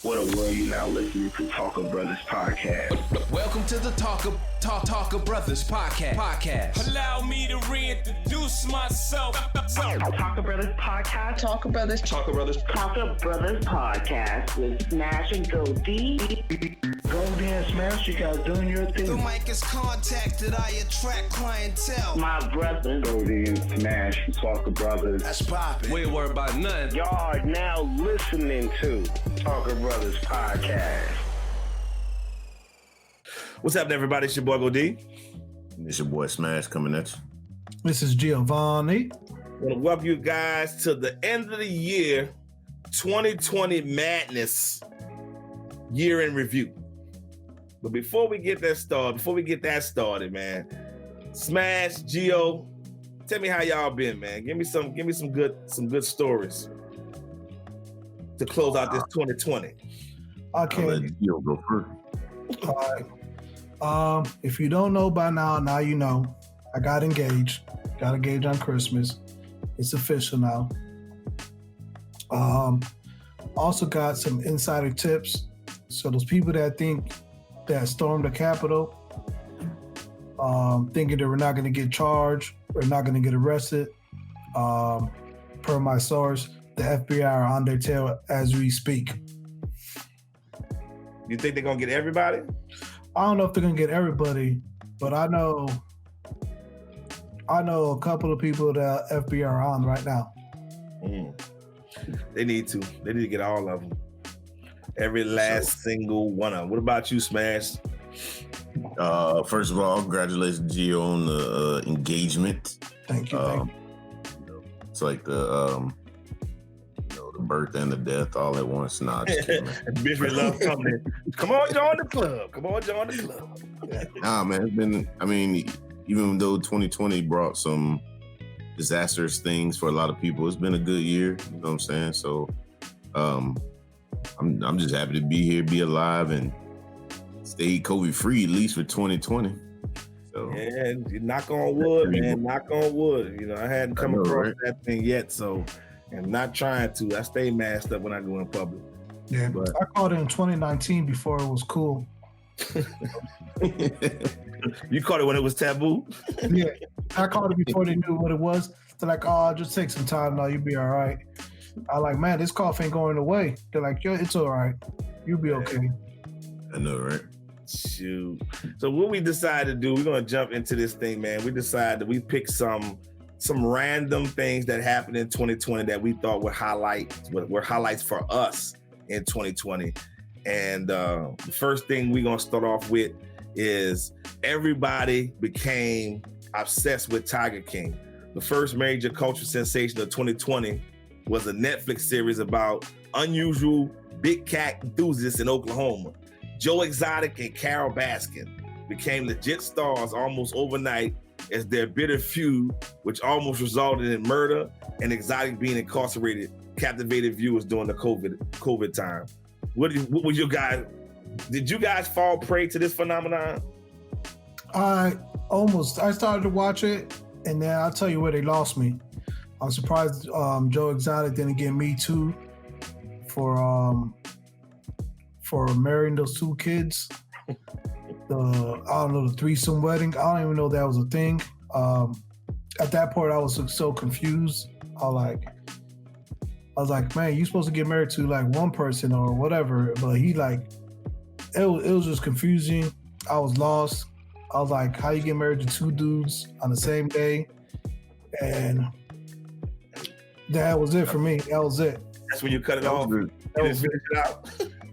What a world, you now listening to Talka Brothas podcast. Welcome to the Talka Brothas podcast. Allow me to reintroduce myself. Talka Brothas podcast. Talka Brothas. Talka Brothas. Talka Brothas podcast with Smash and Go D. Go D and Smash, you guys doing your thing. The mic is contacted, I attract clientele. My brothers. Go D and Smash, Talka Brothas. That's poppin'. We ain't worried about none. Y'all are now listening to Talka Brothas podcast. What's happening, everybody? It's your boy Go D. It's your boy Smash coming at you. This is Giovanni. I want to welcome you guys to the end of the year 2020 Madness year in review. But before we get that started, man, Smash, Gio, tell me how y'all been, man. Give me some good stories to close out this 2020. Okay. I'll let Gio go first. All right. If you don't know by now you know. I got engaged. Got engaged on Christmas. It's official now. Also got some insider tips. So those people that think that stormed the Capitol, thinking that we're not going to get charged, we're not going to get arrested. Per my source, the FBI are on their tail as we speak. You think they're gonna get everybody? I don't know if they're gonna get everybody, but I know a couple of people that FBI are on right now. They need to get all of them. Every last single one of them. What about you, Smash? First of all, congratulations, Gio, on the engagement. Thank you. It's like the birth and the death all at once. Nah, just kidding. Bitch, love coming. Come on, join the club. Nah, man, it's been. I mean, even though 2020 brought some disastrous things for a lot of people, it's been a good year. You know what I'm saying? So, I'm just happy to be here, be alive, and stay COVID free at least for 2020. So yeah, knock on wood, man. Knock on wood. You know, I hadn't come across that thing yet, so I'm not trying to. I stay masked up when I go in public. Yeah, but I caught it in 2019 before it was cool. You caught it when it was taboo? Yeah, I caught it before they knew what it was. They're like, "Oh, just take some time. No, you'll be all right." I'm like, "Man, this cough ain't going away." They're like, "Yo, it's all right. You'll be okay." I know, right? Shoot. So what we decided to do, we're gonna jump into this thing, man. We decided that we picked some random things that happened in 2020 that we thought were highlights for us in 2020. And the first thing we're gonna start off with is everybody became obsessed with Tiger King. The first major cultural sensation of 2020 was a Netflix series about unusual big cat enthusiasts in Oklahoma. Joe Exotic and Carol Baskin became legit stars almost overnight as their bitter feud, which almost resulted in murder and Exotic being incarcerated, captivated viewers during the COVID time. What was your guys? Did you guys fall prey to this phenomenon? I started to watch it, and then I'll tell you where they lost me. I'm surprised Joe Exotic didn't get Me Too for marrying those two kids. The threesome wedding. I don't even know that was a thing. At that point, I was so confused. I was like, man, you supposed to get married to like one person or whatever, but it was just confusing. I was lost. I was like, how you get married to two dudes on the same day? And that was it for me. That was it. That's when you cut it off. You didn't finish it out.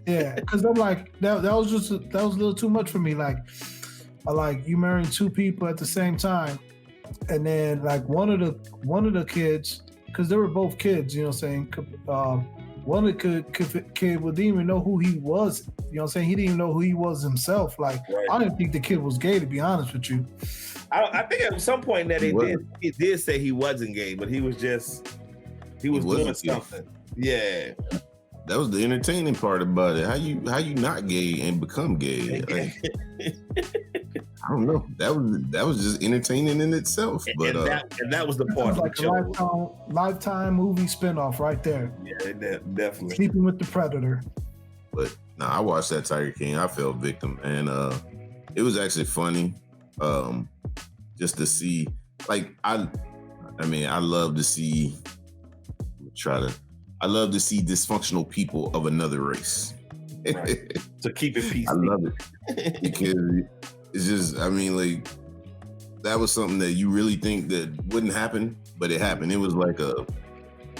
Yeah, because I'm like, that was a little too much for me. Like, you marrying two people at the same time, and then like one of the kids, because they were both kids, you know what I'm saying? One of the kid didn't even know who he was. You know what I'm saying? He didn't even know who he was himself. Like, right. I didn't think the kid was gay, to be honest with you. I think at some point that he did say he wasn't gay, but he was doing something. Yeah. That was the entertaining part about it. How you not gay and become gay? Like, I don't know. That was just entertaining in itself. But that was the part. Like a lifetime movie spinoff right there. Yeah, definitely. Sleeping with the Predator. But no, I watched that Tiger King. I felt victim, and it was actually funny, just to see. Like I mean, I love to see. I love to see dysfunctional people of another race. Right. To keep it peaceful. I love it because it's just. I mean, like that was something that you really think that wouldn't happen, but it happened. It was like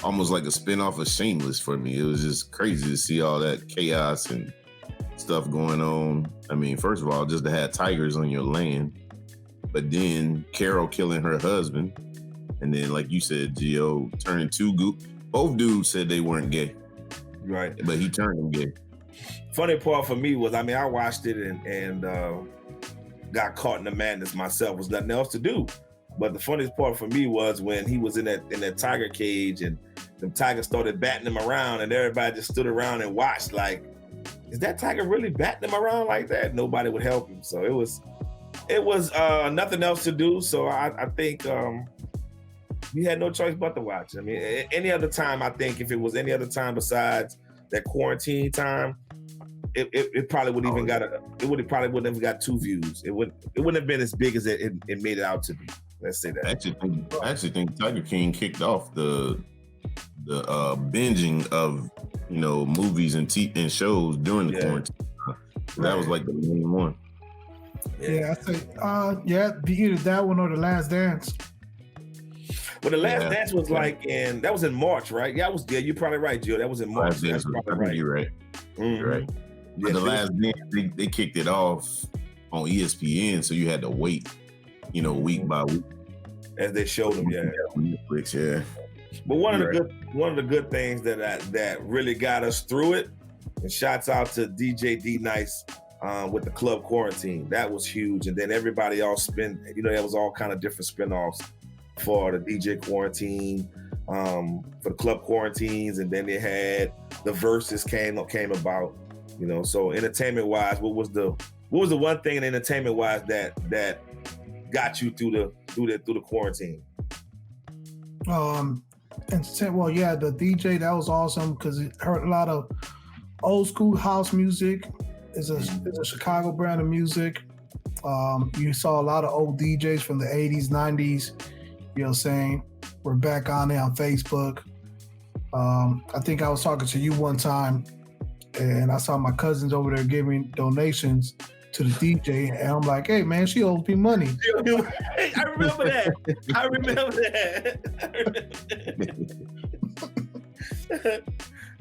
almost like a spinoff of Shameless for me. It was just crazy to see all that chaos and stuff going on. I mean, first of all, just to have tigers on your land, but then Carol killing her husband, and then like you said, Gio turning both dudes said they weren't gay, right? But he turned them gay. Funny part for me was, I mean, I watched it and got caught in the madness myself. Was nothing else to do. But the funniest part for me was when he was in that tiger cage and the tigers started batting him around and everybody just stood around and watched like, is that tiger really batting him around like that? Nobody would help him. So it was nothing else to do. So I think we had no choice but to watch. I mean, any other time, I think if it was any other time besides that quarantine time, it probably would even probably wouldn't have got 2 views. It wouldn't have been as big as it made it out to be. Let's say that. I actually think Tiger King kicked off the binging of movies and shows during the quarantine. That was like the main one. Yeah, I say either that one or The Last Dance. Well, The Last Dance was that was in March, right? Yeah, you're probably right, Joe. That was in March. That's probably right. You're right. Mm-hmm. You're right. Yeah, The Last Dance, they kicked it off on ESPN, so you had to wait, week by week. As they showed them, Netflix, yeah. But one of the good things that really got us through it, and shouts out to DJ D Nice with the Club Quarantine. That was huge. And then everybody else there was all kind of different spinoffs for the DJ Quarantine, for the Club Quarantines, and then they had the Versus came about. So entertainment wise, what was the one thing in entertainment wise that got you through the quarantine? The DJ, that was awesome because it heard a lot of old school house music. It's a Chicago brand of music. You saw a lot of old DJs from the 80s, 90s, you know what I'm saying? We're back on there on Facebook. I think I was talking to you one time and I saw my cousins over there giving donations to the DJ, and I'm like, hey man, she owes me money. I remember that.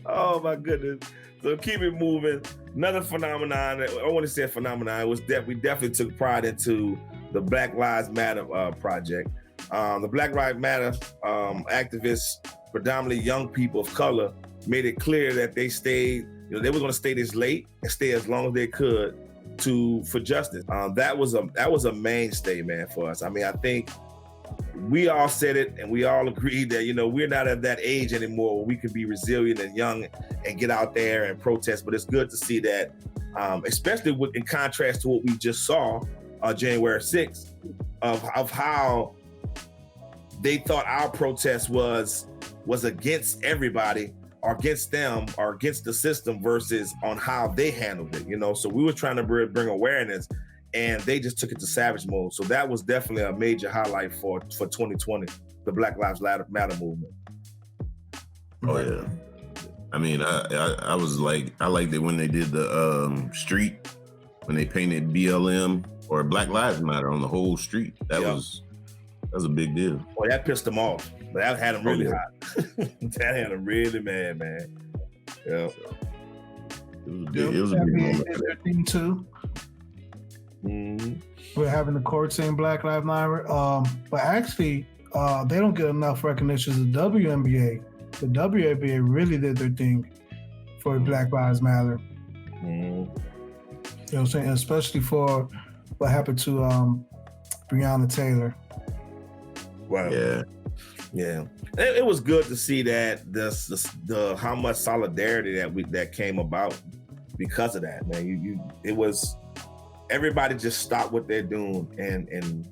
Oh my goodness. So keep it moving. Another phenomenon, I want to say a phenomenon, was that we definitely took pride into the Black Lives Matter project. The Black Lives Matter activists, predominantly young people of color, made it clear that they stayed, they were going to stay this late and stay as long as they could for justice. That was a mainstay, man, for us. I mean, I think we all said it and we all agreed that, we're not at that age anymore where we can be resilient and young and get out there and protest. But it's good to see that, especially in contrast to what we just saw January 6th, of how they thought our protest was against everybody, or against them, or against the system, versus on how they handled it, So we were trying to bring awareness, and they just took it to savage mode. So that was definitely a major highlight for 2020, the Black Lives Matter movement. Oh yeah. I mean, I was like, I liked it when they did the street, when they painted BLM or Black Lives Matter on the whole street. That was a big deal. Well, that pissed them off. That had them really hot. That had them really mad, man. Yeah. It was a big moment. Thing too. Mm-hmm. We're having the court saying Black Lives Matter, but actually, they don't get enough recognition as the WNBA. The WNBA really did their thing for Black Lives Matter. Mm-hmm. You know what I'm saying? Especially for what happened to Breonna Taylor. Wow. Yeah. It was good to see that the how much solidarity that came about because of that, man. It was everybody just stopped what they're doing and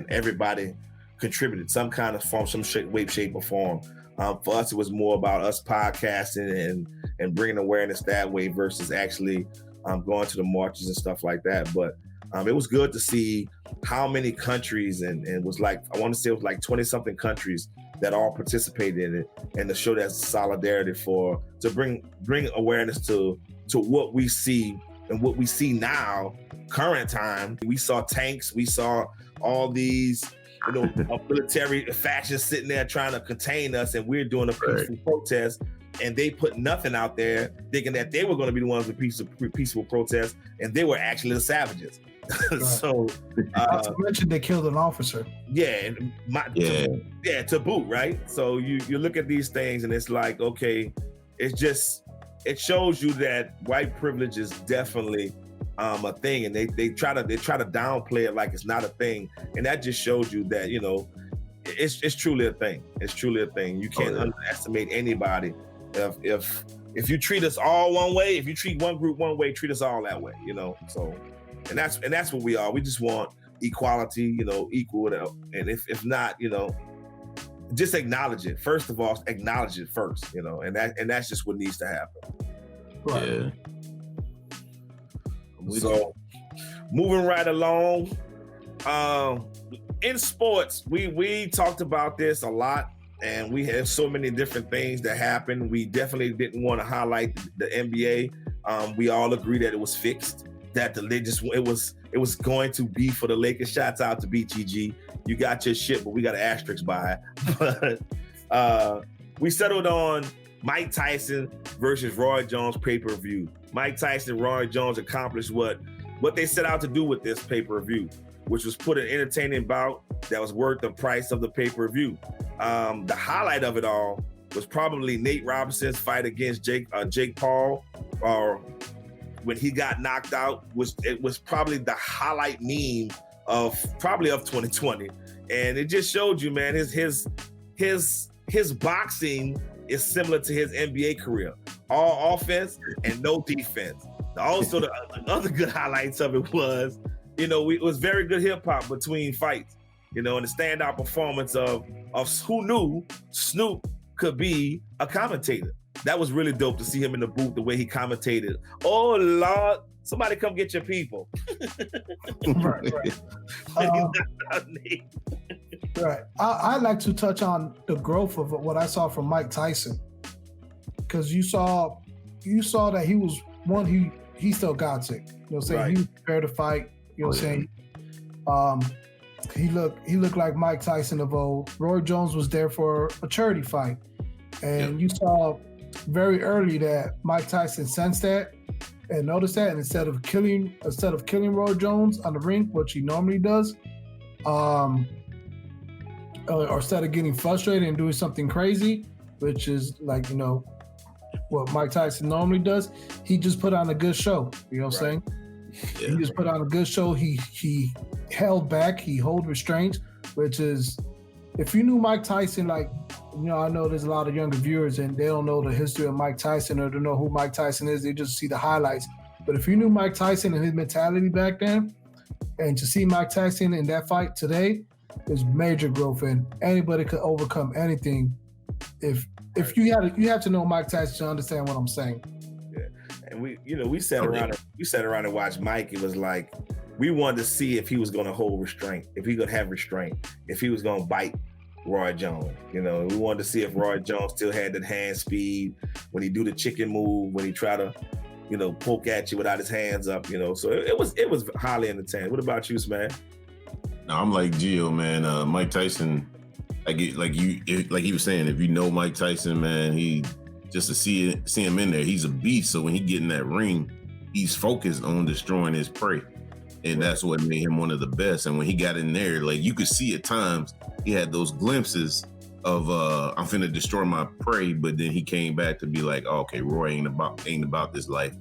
everybody contributed some kind of form, some shape or form For us, it was more about us podcasting and bringing awareness that way versus actually going to the marches and stuff like that. But it was good to see how many countries and it was like, I want to say it was like 20 something countries that all participated in it, and to show that solidarity to bring awareness to what we see and what we see now, current time. We saw tanks, we saw all these, military factions sitting there trying to contain us, and we're doing a peaceful protest, and they put nothing out there thinking that they were going to be the ones with peaceful protests, and they were actually the savages. Right. So, not to mention they killed an officer. To boot, right? So you look at these things, and it's like, okay, it shows you that white privilege is definitely a thing, and they try to downplay it like it's not a thing, and that just shows you that it's truly a thing. It's truly a thing. You can't underestimate anybody. If you treat us all one way, if you treat one group one way, treat us all that way. So. And that's what we are. We just want equality, equal. And if not, just acknowledge it. First of all, acknowledge it first, and that's just what needs to happen. Right. Yeah. So moving right along, in sports, we talked about this a lot, and we have so many different things that happened. We definitely didn't want to highlight the NBA. We all agree that it was fixed. That it was going to be for the Lakers. Shouts out to BTG. You got your shit, but we got an asterisk by it. But we settled on Mike Tyson versus Roy Jones pay-per-view. Mike Tyson and Roy Jones accomplished what they set out to do with this pay-per-view, which was put an entertaining bout that was worth the price of the pay-per-view. The highlight of it all was probably Nate Robinson's fight against Jake Paul, or when he got knocked out. It was probably the highlight meme of 2020, and it just showed you, man, his boxing is similar to his NBA career, all offense and no defense. Also, the other good highlights of it was, it was very good hip hop between fights, and the standout performance of who knew Snoop could be a commentator. That was really dope to see him in the booth, the way he commentated. Oh, Lord, somebody come get your people. Right. Right. I'd like to touch on the growth of what I saw from Mike Tyson. Because you saw that he was one, he still got sick. He was prepared to fight. He looked like Mike Tyson of old. Roy Jones was there for a charity fight. And you saw very early that Mike Tyson sensed that and noticed that, and instead of killing Roy Jones on the ring, which he normally does, or instead of getting frustrated and doing something crazy, which is like what Mike Tyson normally does, he just put on a good show. You know what I'm saying? Yeah. He just put on a good show. He held back. He held restraints, which is, if you knew Mike Tyson, I know there's a lot of younger viewers and they don't know the history of Mike Tyson or don't know who Mike Tyson is. They just see the highlights. But if you knew Mike Tyson and his mentality back then, and to see Mike Tyson in that fight today, is major growth, and anybody could overcome anything. If you have to know Mike Tyson to understand what I'm saying. Yeah, and we sat around and watched Mike. It was like we wanted to see if he was going to hold restraint, if he could have restraint, if he was going to bite Roy Jones. We wanted to see if Roy Jones still had that hand speed when he do the chicken move, when he try to, poke at you without his hands up. So it was highly entertaining. What about you, Smash? No, I'm like Gio, man. Mike Tyson, like he was saying, if you know Mike Tyson, man, he just to see him in there, he's a beast. So when he get in that ring, he's focused on destroying his prey. And that's what made him one of the best. And when he got in there, like you could see at times he had those glimpses of I'm finna destroy my prey, but then he came back to be like, oh, okay, Roy ain't about this life.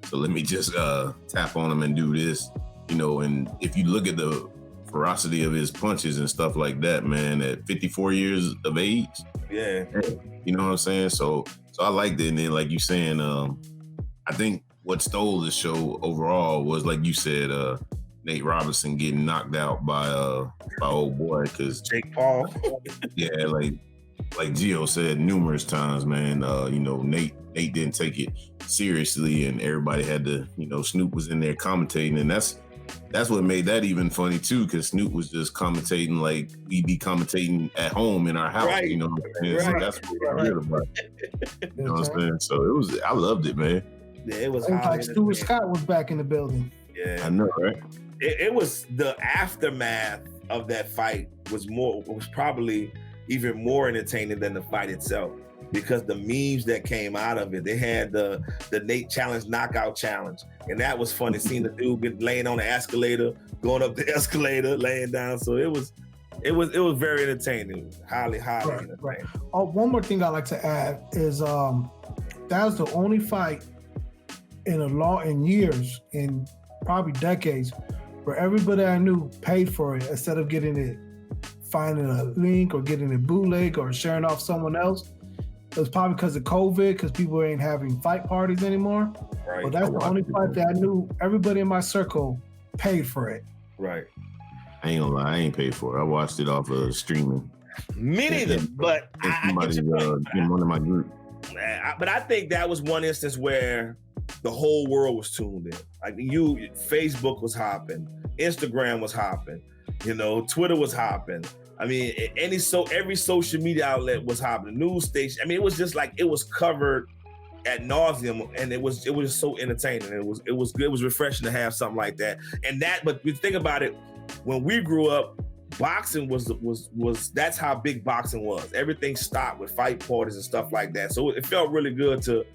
So let me just tap on him and do this, and if you look at the ferocity of his punches and stuff like that, man, at 54 years of age. Yeah. You know what I'm saying? So I liked it. And then like you saying, I think what stole the show overall was, like you said, Nate Robinson getting knocked out by old boy, because Jake Paul. Yeah, like like Gio said numerous times, man, Nate didn't take it seriously, and everybody had to, Snoop was in there commentating, and that's what made that even funny too, because Snoop was just commentating like we'd be commentating at home in our house, Right. you know what I'm saying? So that's what was weird about it. You know what I'm saying? So I loved it, man. Yeah, it was like Stuart Scott was back in the building. Yeah, I know, right? It was the aftermath of that fight was probably even more entertaining than the fight itself, because the memes that came out of it, they had the Nate challenge, knockout challenge, and that was funny. Seeing the dude get laying on the escalator, going up the escalator, laying down. So it was very entertaining, highly entertaining. Right. Oh, one more thing I'd like to add is that was the only fight in years, in probably decades, where everybody I knew paid for it instead of finding a link or getting a bootleg or sharing off someone else. It was probably because of COVID, because people ain't having fight parties anymore. Right. But that's the only fight that I knew everybody in my circle paid for it. Right. I ain't gonna lie, I ain't paid for it. I watched it off of streaming. Me neither, but I get your point. In one of my group. But I think that was one instance where the whole world was tuned in. Like Facebook was hopping, Instagram was hopping, Twitter was hopping. I mean, every social media outlet was hopping, news station. I mean, it was just like it was covered ad nauseum, and it was so entertaining. It was good. It was refreshing to have something like that. But you think about it, when we grew up, boxing was that's how big boxing was. Everything stopped with fight parties and stuff like that. So it felt really good to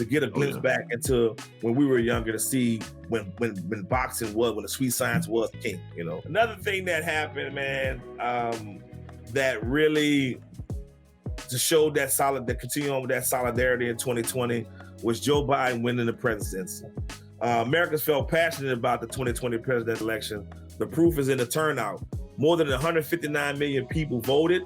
get a glimpse back into when we were younger, to see when boxing was, when the sweet science was king. Another thing that happened, man, that really to show that continue on with that solidarity in 2020 was Joe Biden winning the presidency. Americans felt passionate about the 2020 presidential election. The proof is in the turnout. More than 159 million people voted.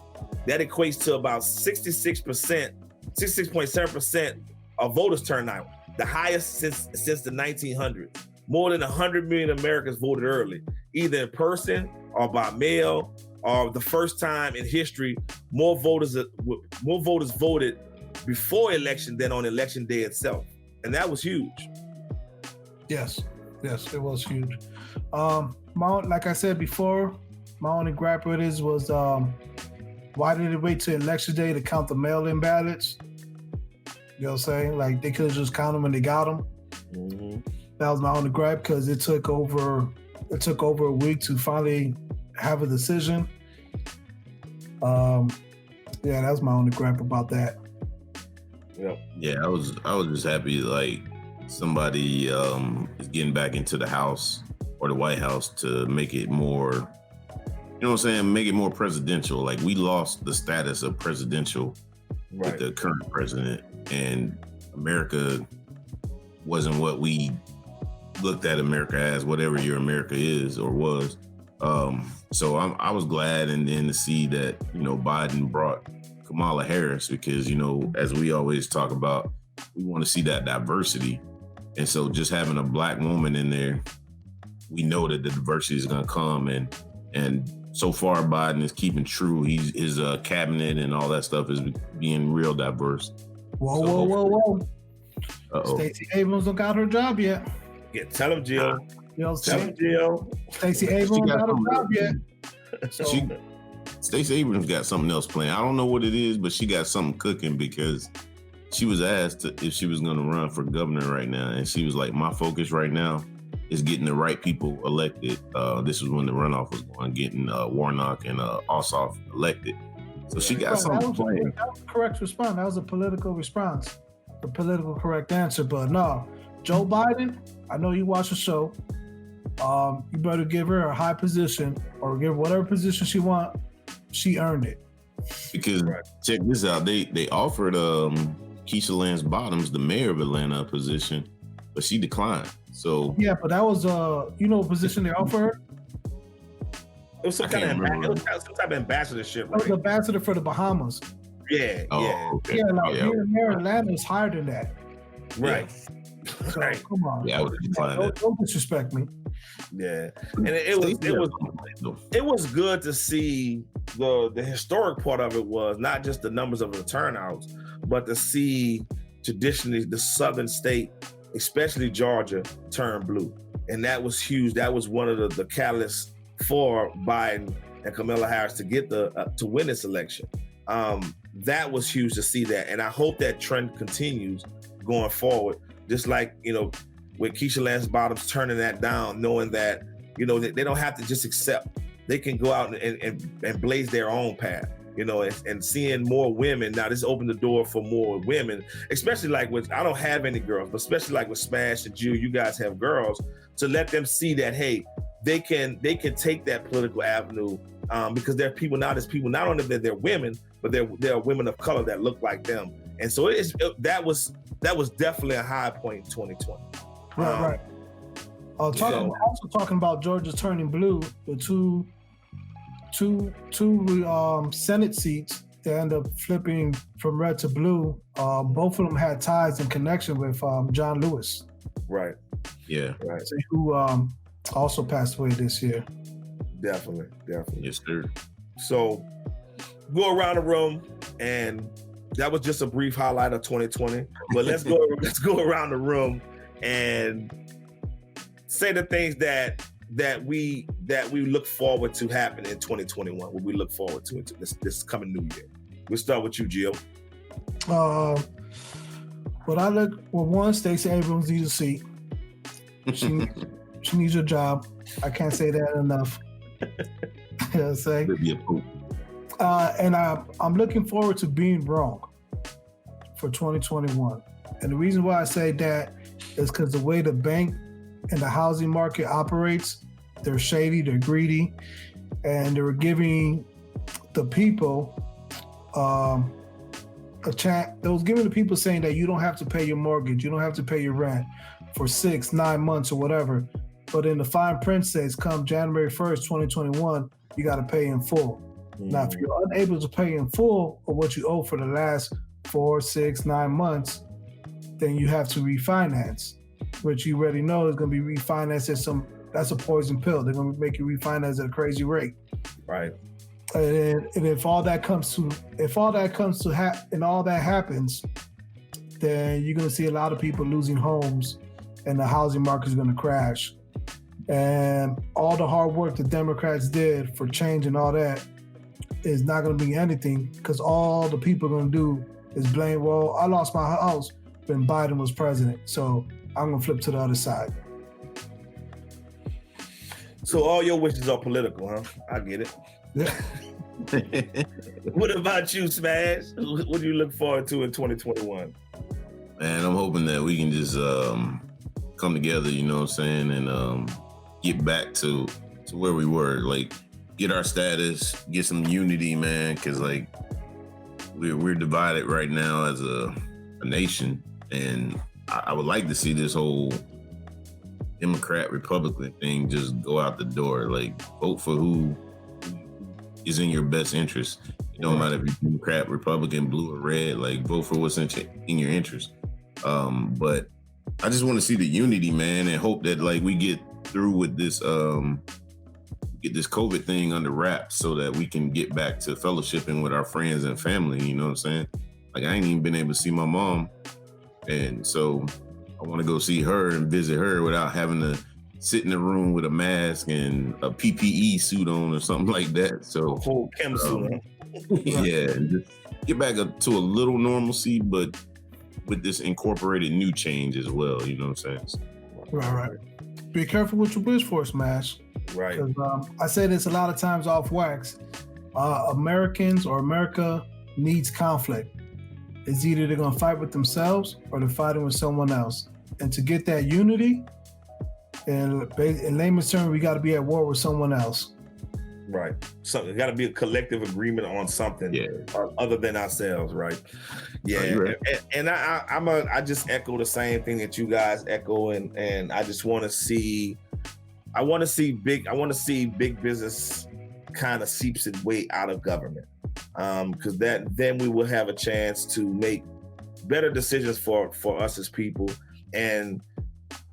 That equates to about 66.7% of voters turnout, the highest since the 1900s. More than 100 million Americans voted early, either in person or by mail, or the first time in history, more voters voted before election than on election day itself, and that was huge. Yes, it was huge. Like I said before, my only gripe with it was why did it wait till election day to count the mail-in ballots? You know what I'm saying? Like, they could have just counted them when they got them. Mm-hmm. That was my only gripe, because it took over a week to finally have a decision. That was my only gripe about that. Yeah, I was just happy like somebody is getting back into the House or the White House to make it more, you know what I'm saying, make it more presidential. Like, we lost the status of presidential with the current president, and America wasn't what we looked at America as, whatever your America is or was. So I was glad, and then to see that, Biden brought Kamala Harris, because, as we always talk about, we want to see that diversity. And so just having a Black woman in there, we know that the diversity is going to come. And so far, Biden is keeping true. His cabinet and all that stuff is being real diverse. Whoa. Stacey Abrams don't got her job yet. Yeah, tell him, Jill. You know what I'm saying? Jill. Stacey Abrams got her job yet. Stacey Abrams got something else playing. I don't know what it is, but she got something cooking, because she was asked if she was going to run for governor right now. And she was like, my focus right now is getting the right people elected. This was when the runoff was going, getting Warnock and Ossoff elected. So she got something playing. That was a correct response. That was a political response, the political correct answer. But no, Joe Biden, I know you watch the show. You better give her a high position, or give her whatever position she want. She earned it. Because check this out, they offered Keisha Lance Bottoms, the mayor of Atlanta, a position, but she declined. So yeah, but that was what position they offered her? It was some type of ambassadorship. Right? It was ambassador for the Bahamas. Yeah. Okay. Yeah, like mayor of Atlanta is higher than that. Right. Yeah. So come on. Yeah, I would decline that. Don't disrespect me. Yeah, and it was good to see the historic part of it was not just the numbers of the turnouts, but to see traditionally the southern state, especially Georgia, turn blue. And that was huge. That was one of the catalysts for Biden and Kamala Harris to get to win this election. That was huge to see that. And I hope that trend continues going forward. Just like, with Keisha Lance Bottoms turning that down, knowing that, they don't have to just accept. They can go out and blaze their own path, and seeing more women. Now, this opened the door for more women, especially like with, I don't have any girls, but especially like with Smash and Jill, you guys have girls, to let them see that, hey, they can take that political avenue because there are people now, there's people, not only that they're women, but there are women of color that look like them. And so that was definitely a high point in 2020. Right. Also talking about Georgia turning blue, the two Senate seats that end up flipping from red to blue. Both of them had ties and connection with John Lewis. Right. Yeah. Right. Who also passed away this year. Definitely. Yes, sir. So go around the room, and that was just a brief highlight of 2020. But let's go around the room and say the things that we look forward to happen in 2021. What we look forward to into this coming new year. We'll start with you, Jill. One, Stacey Abrams needs a seat. She needs a job. I can't say that enough. You know what I'm saying? And I'm looking forward to being wrong for 2021. And the reason why I say that is because the way the bank and the housing market operates, they're shady, they're greedy, and they're giving the people a chance. They was giving the people saying that you don't have to pay your mortgage, you don't have to pay your rent for 6-9 months or whatever. But in the fine print says, come January 1st, 2021, you got to pay in full. Now, if you're unable to pay in full or what you owe for the last 4, 6, 9 months, then you have to refinance, which you already know is going to be refinanced that's a poison pill. They're going to make you refinance at a crazy rate. Right. And if all that happens, then you're going to see a lot of people losing homes, and the housing market is going to crash. And all the hard work the Democrats did for change and all that is not going to be anything, because all the people are going to do is blame, well, I lost my house when Biden was president, so I'm going to flip to the other side. So all your wishes are political, huh? I get it. Yeah. What about you, Smash? What do you look forward to in 2021? Man, I'm hoping that we can just come together, you know what I'm saying, and get back to where we were, like get our status, get some unity, man, because like we're divided right now as a nation, and I would like to see this whole Democrat Republican thing just go out the door. Like, vote for who is in your best interest. It don't matter if you're Democrat, Republican, blue or red. Like, vote for what's in your interest. But I just want to see the unity, man, and hope that like we get through with this get this COVID thing under wraps so that we can get back to fellowshipping with our friends and family. You know what I'm saying? Like, I ain't even been able to see my mom, and so I want to go see her and visit her without having to sit in the room with a mask and a PPE suit on or something like that. So full chem suit. Yeah, and just get back to a little normalcy, but with this incorporated new change as well. You know what I'm saying? Right. Be careful what you wish for, Smash. Right. I say this a lot of times off wax. Americans or America needs conflict. It's either they're going to fight with themselves or they're fighting with someone else. And to get that unity, in layman's terms, we got to be at war with someone else. Right. So there got to be a collective agreement on something other than ourselves, right? Yeah. Right. And I just echo the same thing that you guys echo, and I just want to see big business kind of seeps its way out of government. Because then we will have a chance to make better decisions for us as people. And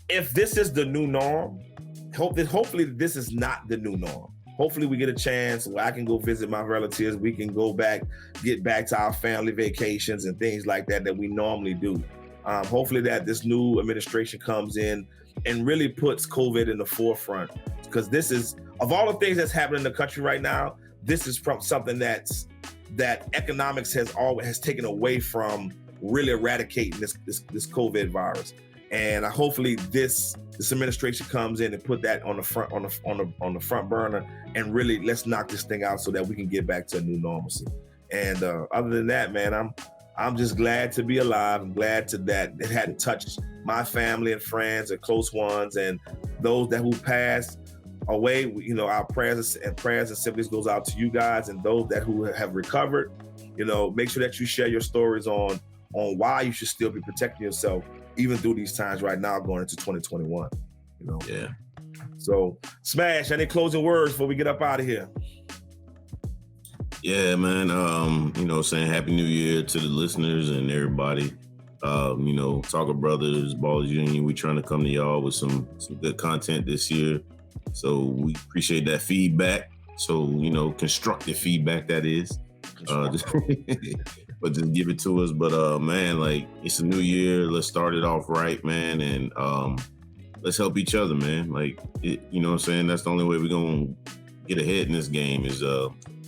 if this is the new norm, hopefully this is not the new norm. hopefully we get a chance where I can go visit my relatives. We can get back to our family vacations and things like that we normally do. Hopefully that this new administration comes in and really puts COVID in the forefront, because this is, of all the things that's happening in the country right now, this is from something that economics has taken away from really eradicating this COVID virus. And hopefully this administration comes in and put that on the front burner, and really let's knock this thing out so that we can get back to a new normalcy. And other than that, man, I'm just glad to be alive. I'm glad that it hadn't touched my family and friends and close ones, and those who passed away. Our prayers and sympathies goes out to you guys, and those who have recovered. Make sure that you share your stories on why you should still be protecting yourself even through these times right now going into 2021. Yeah. So, Smash, any closing words before we get up out of here? Yeah, man. Saying Happy New Year to the listeners and everybody. Talka Brothas, Ballas Union, we trying to come to y'all with some good content this year. So we appreciate that feedback. So, constructive feedback, that is. But just give it to us. But man, like, it's a new year. Let's start it off right, man. And let's help each other, man. Like, you know what I'm saying? That's the only way we're gonna get ahead in this game is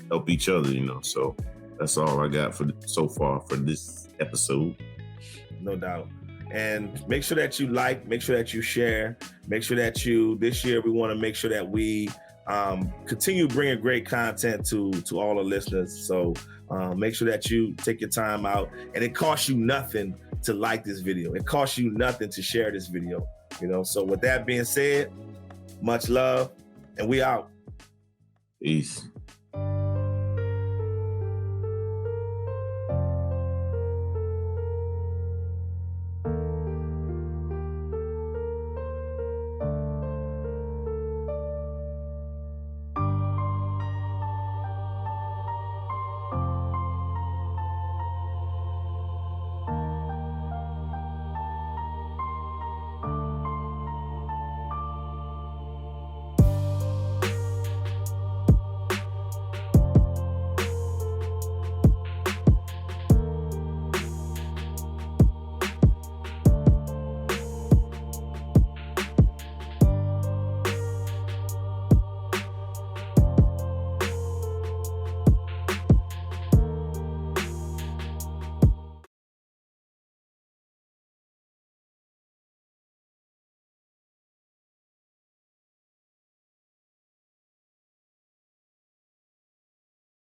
help each other, So that's all I got so far for this episode. No doubt. And make sure that you make sure that you share, make sure that this year we want to make sure that we continue bringing great content to all the listeners. So make sure that you take your time out, and it costs you nothing to like this video. It costs you nothing to share this video, So with that being said, much love, and we out. Peace.